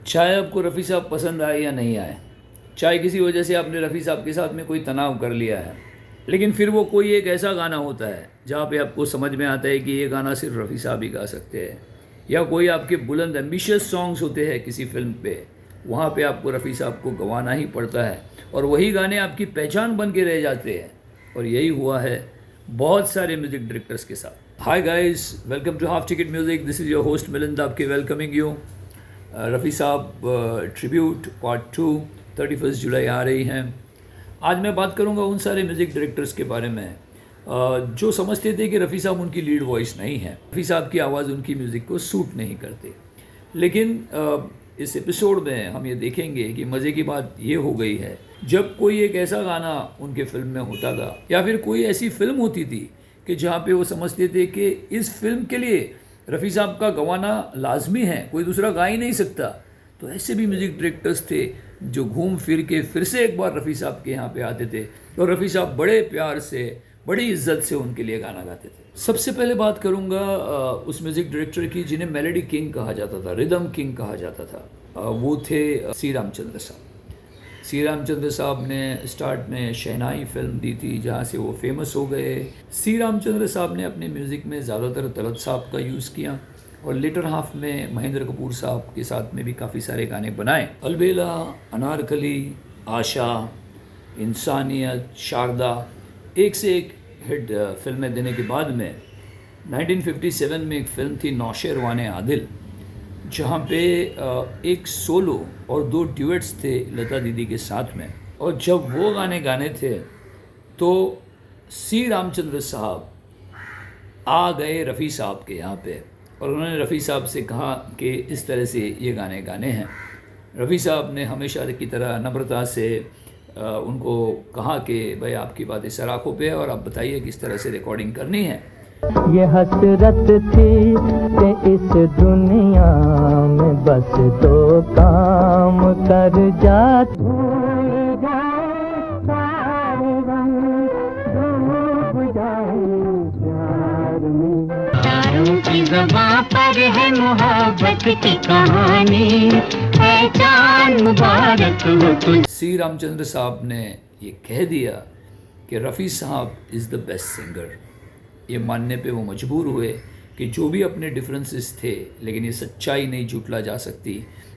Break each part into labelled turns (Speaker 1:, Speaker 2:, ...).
Speaker 1: चाहे आपको रफ़ी साहब पसंद आए या नहीं आए, चाहे किसी वजह से आपने रफ़ी साहब के साथ में कोई तनाव कर लिया है, लेकिन फिर वो कोई एक ऐसा गाना होता है जहाँ पे आपको समझ में आता है कि ये गाना सिर्फ रफ़ी साहब ही गा सकते हैं, या कोई आपके बुलंद एम्बिशियस सॉन्ग्स होते हैं किसी फिल्म पे, वहाँ पे आपको रफ़ी साहब को गंवाना ही पड़ता है और वही गाने आपकी पहचान बन के रह जाते हैं। और यही हुआ है बहुत सारे म्यूज़िक डायरेक्टर्स के साथ। Hi guys, welcome to half ticket music. This is your host Milind, आपके वेलकमिंग यू। रफ़ी साहब ट्रिब्यूट पार्ट 2 31 जुलाई आ रही हैं। आज मैं बात करूंगा उन सारे म्यूज़िक डायरेक्टर्स के बारे में जो समझते थे कि रफ़ी साहब उनकी लीड वॉइस नहीं है, रफ़ी साहब की आवाज़ उनकी म्यूज़िक को सूट नहीं करते। लेकिन इस एपिसोड में हम ये देखेंगे कि मज़े की बात ये हो गई है, जब कोई एक ऐसा गाना उनके फिल्म में होता था या फिर कोई ऐसी फिल्म होती थी कि जहाँ पे वो समझते थे कि इस फिल्म के लिए रफ़ी साहब का गवाना लाजमी है, कोई दूसरा गा ही नहीं सकता, तो ऐसे भी म्यूज़िक डायरेक्टर्स थे जो घूम फिर के फिर से एक बार रफ़ी साहब के यहाँ पे आते थे और रफ़ी साहब बड़े प्यार से, बड़ी इज्जत से उनके लिए गाना गाते थे। सबसे पहले बात करूँगा उस म्यूज़िक डायरेक्टर की जिन्हें मेलोडी किंग कहा जाता था, रिदम किंग कहा जाता था। वो थे सी रामचंद्र साहब। सी रामचंद्र साहब ने स्टार्ट में शहनाई फिल्म दी थी जहाँ से वो फेमस हो गए। सी रामचंद्र साहब ने अपने म्यूज़िक में ज़्यादातर तलत साहब का यूज़ किया और लेटर हाफ में महेंद्र कपूर साहब के साथ में भी काफ़ी सारे गाने बनाए। अलबेला, अनारकली, आशा, इंसानियत, शारदा, एक से एक हिट फिल्में देने के बाद में 1957 में एक फिल्म थी नौशेरवाने आदिल, जहाँ पे एक सोलो और 2 ड्यूएट्स थे लता दीदी के साथ में। और जब वो गाने गाने थे तो सी रामचंद्र साहब आ गए रफ़ी साहब के यहाँ पे और उन्होंने रफ़ी साहब से कहा कि इस तरह से ये गाने गाने हैं। रफ़ी साहब ने हमेशा की तरह नम्रता से उनको कहा कि भाई आपकी बातें सराखों पे है और आप बताइए किस तरह से रिकॉर्डिंग करनी है।
Speaker 2: ये हसरत थी कि इस दुनिया में बस 2 काम कर जा, भूल जाए सारे गम, डूब जाए प्यार में। तारों की ज़बां पर है मोहब्बत की कहानी, पहचान मुबारक हो तुझे।
Speaker 1: सी रामचंद्र साहब ने ये कह दिया कि रफ़ी साहब इज़ द बेस्ट सिंगर। ये मानने पे वो मजबूर हुए कि जो भी अपने डिफरेंसेस थे, लेकिन ये सच्चाई नहीं झुटला जा सकती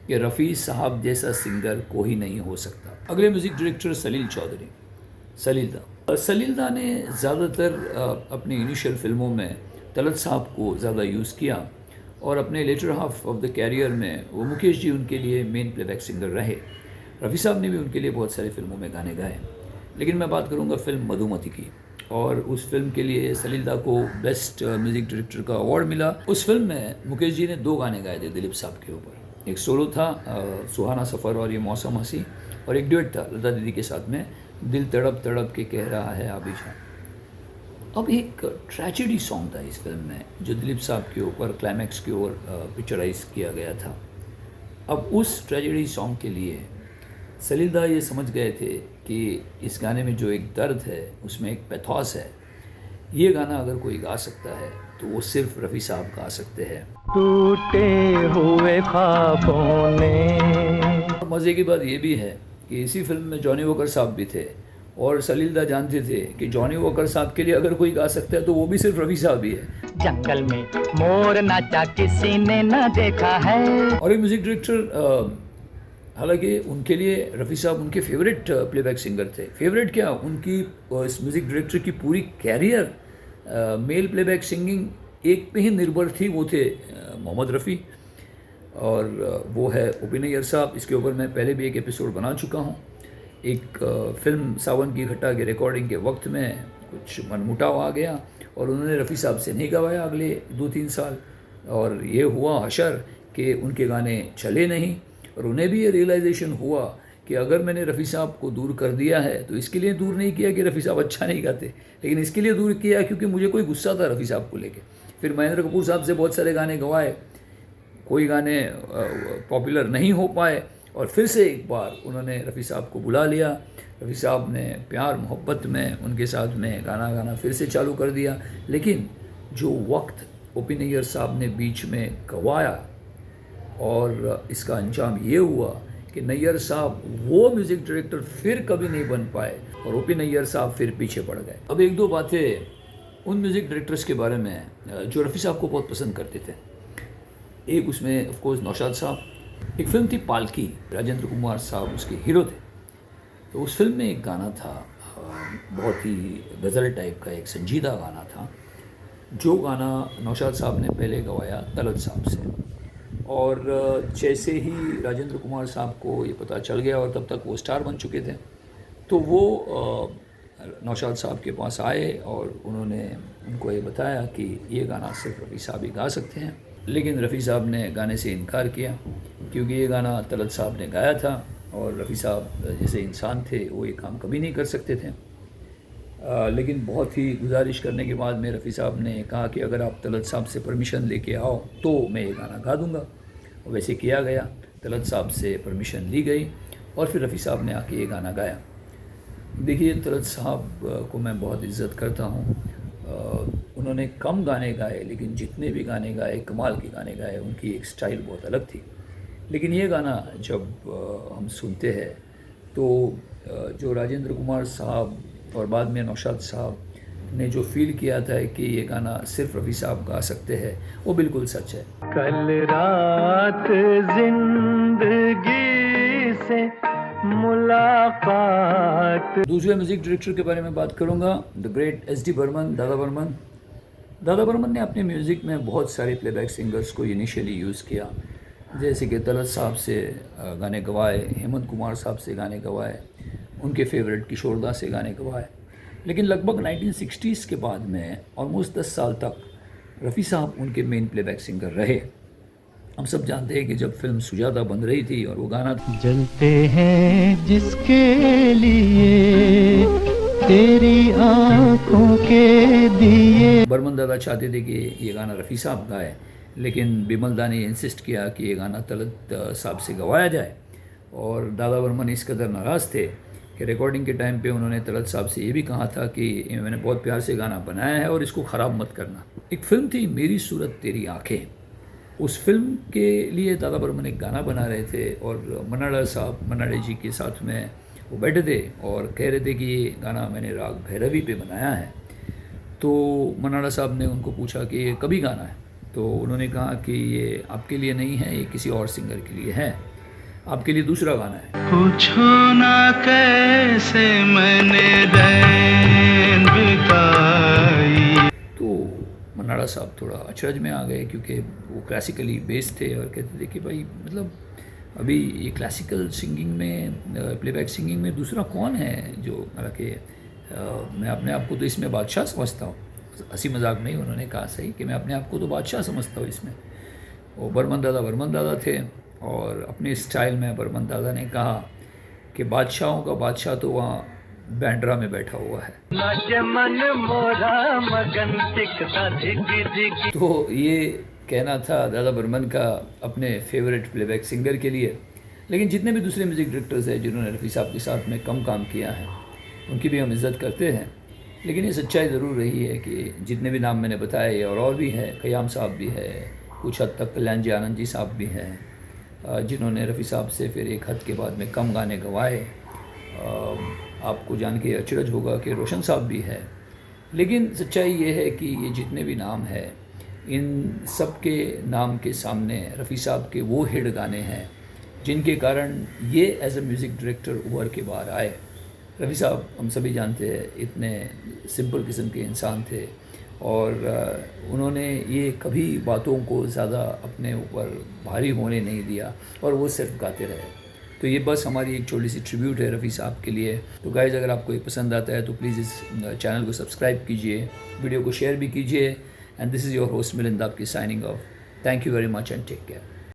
Speaker 1: कि रफ़ी साहब जैसा सिंगर कोई नहीं हो सकता। अगले म्यूज़िक डायरेक्टर सलील चौधरी, सलील दा ने ज़्यादातर अपनी इनिशियल फिल्मों में तलत साहब को ज़्यादा यूज़ किया और अपने letter half of the career में वो मुकेश जी उनके लिए मेन प्लेबैक सिंगर रहे। रफ़ी साहब ने भी उनके लिए बहुत सारी फिल्मों में गाने गाए। लेकिन मैं बात करूँगा फिल्म मधुमती की, और उस फिल्म के लिए सलील दा को बेस्ट म्यूज़िक डायरेक्टर का अवार्ड मिला। उस फिल्म में मुकेश जी ने 2 गाने गाए थे दिलीप साहब के ऊपर। एक सोलो था सुहाना सफ़र और ये मौसम हंसी, और एक ड्यूएट था लता दीदी के साथ में, दिल तड़प तड़प के कह रहा है आबिजा। अब एक ट्रेजेडी सॉन्ग था इस फिल्म में जो दिलीप साहब के ऊपर क्लाइमैक्स की ओर पिक्चराइज किया गया था। अब उस ट्रेजेडी सॉन्ग के लिए सलील दा ये समझ गए थे कि इस गाने में जो एक दर्द है, उसमें एक पैथोस है, ये गाना अगर कोई गा सकता है तो वो सिर्फ रफ़ी साहब गा सकते हैं।
Speaker 2: टूटे हुए ख्वाबों ने।
Speaker 1: मज़े की बात ये भी है कि इसी फिल्म में जॉनी वॉकर साहब भी थे और सलील दा जानते थे कि जॉनी वॉकर साहब के लिए अगर कोई गा सकता है तो वो भी सिर्फ रफ़ी साहब ही है।
Speaker 2: जंगल में मोर नाचा किसी ने न देखा है।
Speaker 1: और एक म्यूज़िक डायरेक्टर, हालांकि उनके लिए रफ़ी साहब उनके फेवरेट प्लेबैक सिंगर थे। फेवरेट क्या, उनकी इस म्यूज़िक डायरेक्टर की पूरी कैरियर मेल प्लेबैक सिंगिंग एक पे ही निर्भर थी, वो थे मोहम्मद रफ़ी और वो है ओ.पी. नैयर साहब। इसके ऊपर मैं पहले भी एक एपिसोड बना चुका हूँ। एक फिल्म सावन की घटा के रिकॉर्डिंग के वक्त में कुछ मनमुटाव आ गया और उन्होंने रफ़ी साहब से नहीं गवाया अगले 2-3 साल, और ये हुआ हशर कि उनके गाने चले नहीं। और उन्हें भी ये रियलाइजेशन हुआ कि अगर मैंने रफ़ी साहब को दूर कर दिया है तो इसके लिए दूर नहीं किया कि रफ़ी साहब अच्छा नहीं गाते, लेकिन इसके लिए दूर किया क्योंकि मुझे कोई गुस्सा था रफ़ी साहब को लेके। फिर महेंद्र कपूर साहब से बहुत सारे गाने गवाए, कोई गाने पॉपुलर नहीं हो पाए, और फिर से एक बार उन्होंने रफ़ी साहब को बुला लिया। रफ़ी साहब ने प्यार मोहब्बत में उनके साथ में गाना गाना फिर से चालू कर दिया। लेकिन जो वक्त ओ.पी. नैयर साहब ने बीच में गवाया और इसका अंजाम ये हुआ कि नैयर साहब वो म्यूज़िक डायरेक्टर फिर कभी नहीं बन पाए और ओ.पी. नैयर साहब फिर पीछे पड़ गए। अब एक दो बातें उन म्यूज़िक डायरेक्टर्स के बारे में जो रफ़ी साहब को बहुत पसंद करते थे। एक उसमें ऑफ कोर्स नौशाद साहब, एक फिल्म थी पालकी, राजेंद्र कुमार साहब उसके हीरो थे। तो उस फिल्म में एक गाना था, बहुत ही गज़ल टाइप का एक संजीदा गाना था, जो गाना नौशाद साहब ने पहले गवाया तलत साहब से। और जैसे ही राजेंद्र कुमार साहब को ये पता चल गया, और तब तक वो स्टार बन चुके थे, तो वो नौशाद साहब के पास आए और उन्होंने उनको ये बताया कि ये गाना सिर्फ रफ़ी साहब ही गा सकते हैं। लेकिन रफ़ी साहब ने गाने से इनकार किया, क्योंकि ये गाना तलत साहब ने गाया था और रफ़ी साहब जैसे इंसान थे वो ये काम कभी नहीं कर सकते थे। लेकिन बहुत ही गुजारिश करने के बाद में रफ़ी साहब ने कहा कि अगर आप तलत साहब से परमिशन लेके आओ तो मैं ये गाना गा दूँगा। और वैसे किया गया, तलत साहब से परमिशन ली गई और फिर रफ़ी साहब ने आके ये गाना गाया। देखिए, तलत साहब को मैं बहुत इज़्ज़त करता हूँ। उन्होंने कम गाने गाए, लेकिन जितने भी गाने गाए कमाल के गाने गाए। उनकी एक स्टाइल बहुत अलग थी। लेकिन ये गाना जब हम सुनते हैं तो जो राजेंद्र कुमार साहब और बाद में नौशाद साहब ने जो फील किया था कि ये गाना सिर्फ रफ़ी साहब गा सकते हैं, वो बिल्कुल सच है।
Speaker 2: कल रात जिंदगी से मुलाकात।
Speaker 1: दूसरे म्यूज़िक डायरेक्टर के बारे में बात करूँगा, the great S D Burman, Dada Burman. Dada Burman ने अपने म्यूज़िक में बहुत सारे प्लेबैक सिंगर्स को इनिशियली यूज़ किया, जैसे कि तलत साहब से गाने गवाए, हेमंत कुमार साहब से गाने गवाए, उनके फेवरेट किशोरदास से गाने गवाए। लेकिन लगभग 1960s के बाद में ऑलमोस्ट 10 साल तक रफ़ी साहब उनके मेन प्लेबैक सिंगर रहे। हम सब जानते हैं कि जब फिल्म सुजाता बन रही थी और वो गाना
Speaker 2: जलते हैं जिसके लिए तेरी आंखों के दिए,
Speaker 1: बर्मन दादा चाहते थे कि ये गाना रफ़ी साहब गाए, लेकिन बिमल दा ने इंसिस्ट किया कि ये गाना तलत साहब से गवाया जाए। और दादा बर्मन इस कदर नाराज़ थे कि रिकॉर्डिंग के टाइम पे उन्होंने तलत साहब से ये भी कहा था कि मैंने बहुत प्यार से गाना बनाया है और इसको ख़राब मत करना। एक फ़िल्म थी मेरी सूरत तेरी आँखें, उस फिल्म के लिए दादा बर्मन एक गाना बना रहे थे और मन्नाडे जी के साथ में वो बैठे थे और कह रहे थे कि ये गाना मैंने राग भैरवी पे बनाया है। तो मन्नाडा साहब ने उनको पूछा कि ये कभी गाना है, तो उन्होंने कहा कि ये आपके लिए नहीं है, ये किसी और सिंगर के लिए है, आपके लिए दूसरा गाना है।
Speaker 2: पूछो ना कैसे मैंने रैन बिताई।
Speaker 1: तो मन्नाडा साहब थोड़ा अचरज में आ गए, क्योंकि वो क्लासिकली बेस्ड थे और कहते थे कि भाई मतलब अभी ये क्लासिकल सिंगिंग में, प्लेबैक सिंगिंग में दूसरा कौन है जो कि मैं अपने आप को तो इसमें बादशाह समझता हूँ। हंसी मजाक नहीं, उन्होंने कहा सही कि मैं अपने आप को तो बादशाह समझता हूँ इसमें। वो बर्मन दादा थे और अपने स्टाइल में बर्मन दादा ने कहा कि बादशाहों का बादशाह तो वहाँ बैंड्रा में बैठा हुआ है। तो ये कहना था दादा बर्मन का अपने फेवरेट प्लेबैक सिंगर के लिए। लेकिन जितने भी दूसरे म्यूज़िक डायरेक्टर्स हैं जिन्होंने रफ़ी साहब के साथ में कम काम किया है, उनकी भी हम इज़्ज़त करते हैं। लेकिन ये सच्चाई ज़रूर रही है कि जितने भी नाम मैंने बताए और भी हैं, क़याम साहब भी है, कुछ हद तक कल्याण जी आनंद जी साहब भी हैं, जिन्होंने रफ़ी साहब से फिर एक हद के बाद में कम गाने गवाए। आपको जान के अचरज होगा कि रोशन साहब भी है। लेकिन सच्चाई ये है कि ये जितने भी नाम हैं, इन सब के नाम के सामने रफ़ी साहब के वो हिट गाने हैं जिनके कारण ये एज ए म्यूज़िक डायरेक्टर उभर के बाहर आए। रफ़ी साहब हम सभी जानते हैं इतने सिंपल किस्म के इंसान थे और उन्होंने ये कभी बातों को ज़्यादा अपने ऊपर भारी होने नहीं दिया और वो सिर्फ गाते रहे। तो ये बस हमारी एक छोटी सी ट्रिब्यूट है रफ़ी साहब के लिए। तो गाइज़, अगर आपको ये पसंद आता है तो प्लीज़ इस चैनल को सब्सक्राइब कीजिए, वीडियो को शेयर भी कीजिए। And this is your host Milind आपकी signing off. Thank you very much and take care.